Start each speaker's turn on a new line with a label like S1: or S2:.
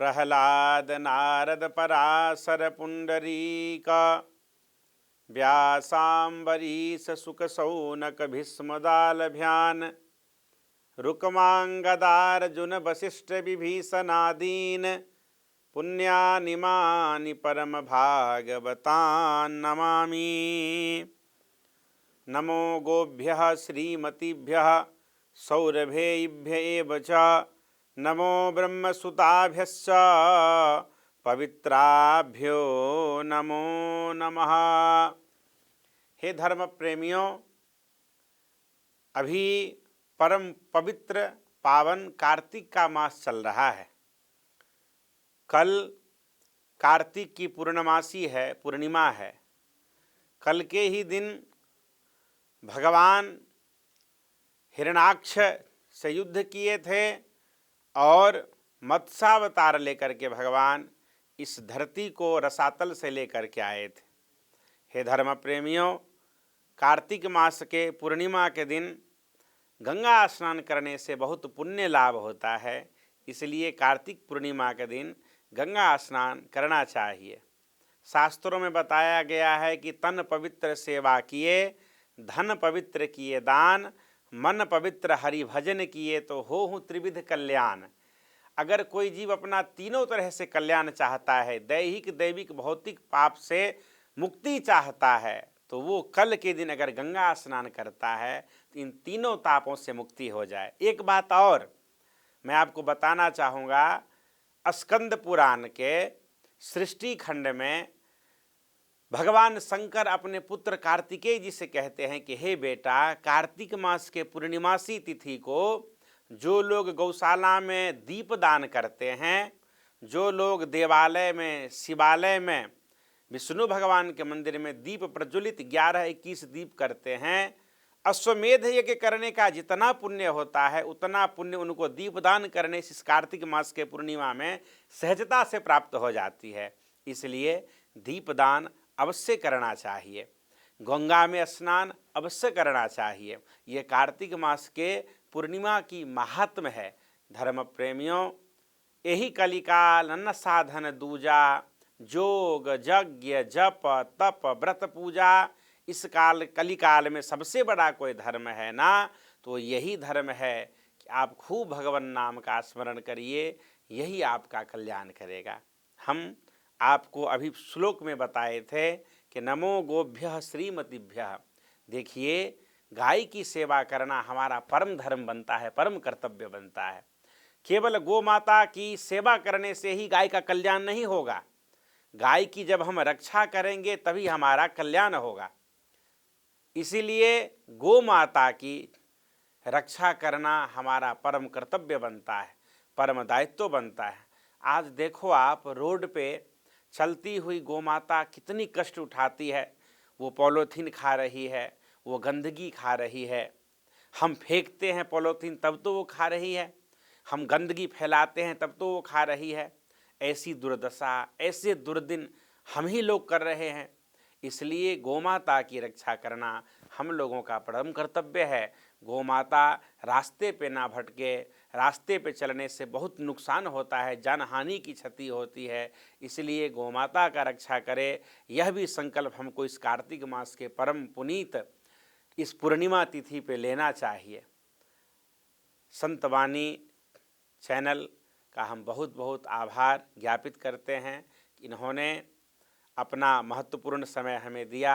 S1: प्रहलाद नारद पराशर पुंडरीक व्यासाम्बरीश सुक सौनक भीष्मदालभ्यान रुक्मांगदार्जुन वसिष्ठ विभीषणादीन पुण्यानिमानि परम भागवतान् नमामि। नमो गोभ्यः श्रीमतीभ्यः सौरभेभ्य एव च नमो ब्रह्मसुताभ्यश्च पवित्राभ्यो नमो नमः। हे धर्म प्रेमियों, अभी परम पवित्र पावन कार्तिक का मास चल रहा है। कल कार्तिक की पूर्णमासी है, पूर्णिमा है। कल के ही दिन भगवान हिरण्याक्ष से युद्ध किए थे और मत्स्यावतार लेकर के भगवान इस धरती को रसातल से लेकर के आए थे। हे धर्म प्रेमियों, कार्तिक मास के पूर्णिमा के दिन गंगा स्नान करने से बहुत पुण्य लाभ होता है। इसलिए कार्तिक पूर्णिमा के दिन गंगा स्नान करना चाहिए। शास्त्रों में बताया गया है कि तन पवित्र सेवा किए, धन पवित्र किए दान, मन पवित्र हरि भजन किए तो होहु त्रिविध कल्याण। अगर कोई जीव अपना तीनों तरह से कल्याण चाहता है, दैहिक दैविक भौतिक पाप से मुक्ति चाहता है, तो वो कल के दिन अगर गंगा स्नान करता है तो इन तीनों तापों से मुक्ति हो जाए। एक बात और मैं आपको बताना चाहूँगा, स्कंद पुराण के सृष्टि खंड में भगवान शंकर अपने पुत्र कार्तिकेय जी से कहते हैं कि हे बेटा, कार्तिक मास के पूर्णिमासी तिथि को जो लोग गौशाला में दीप दान करते हैं, जो लोग देवालय में, शिवालय में, विष्णु भगवान के मंदिर में दीप प्रज्वलित 11-21 दीप करते हैं, अश्वमेध यज्ञ करने का जितना पुण्य होता है उतना पुण्य उनको दीपदान करने से इस कार्तिक मास के पूर्णिमा में सहजता से प्राप्त हो जाती है। इसलिए दीपदान अवश्य करना चाहिए, गंगा में स्नान अवश्य करना चाहिए। ये कार्तिक मास के पूर्णिमा की महात्म है। धर्म प्रेमियों, यही कलिकाल अन्न साधन दूजा, जोग यज्ञ जप तप व्रत पूजा, इस कलिकाल में सबसे बड़ा कोई धर्म है ना, तो यही धर्म है कि आप खूब भगवान नाम का स्मरण करिए, यही आपका कल्याण करेगा। हम आपको अभी श्लोक में बताए थे कि नमो गोभ्यः श्रीमतीभ्यः। देखिए, गाय की सेवा करना हमारा परम धर्म बनता है, परम कर्तव्य बनता है। केवल गौ माता की सेवा करने से ही गाय का कल्याण नहीं होगा। गाय की जब हम रक्षा करेंगे तभी हमारा कल्याण होगा। इसीलिए गौ माता की रक्षा करना हमारा परम कर्तव्य बनता है, परम दायित्व बनता है। आज देखो आप, रोड पे चलती हुई गौ माता कितनी कष्ट उठाती है। वो पॉलीथीन खा रही है, वो गंदगी खा रही है। हम फेंकते हैं पॉलीथीन तब तो वो खा रही है, हम गंदगी फैलाते हैं तब तो वो खा रही है। ऐसी दुर्दशा, ऐसे दुर्दिन हम ही लोग कर रहे हैं। इसलिए गौमाता की रक्षा करना हम लोगों का परम कर्तव्य है। गौमाता रास्ते पे ना भटके, रास्ते पे चलने से बहुत नुकसान होता है, जानहानि की क्षति होती है। इसलिए गौमाता का रक्षा करे, यह भी संकल्प हमको इस कार्तिक मास के परम पुनीत इस पूर्णिमा तिथि पे लेना चाहिए। संतवाणी चैनल का हम बहुत बहुत आभार ज्ञापित करते हैं कि इन्होंने अपना महत्वपूर्ण समय हमें दिया।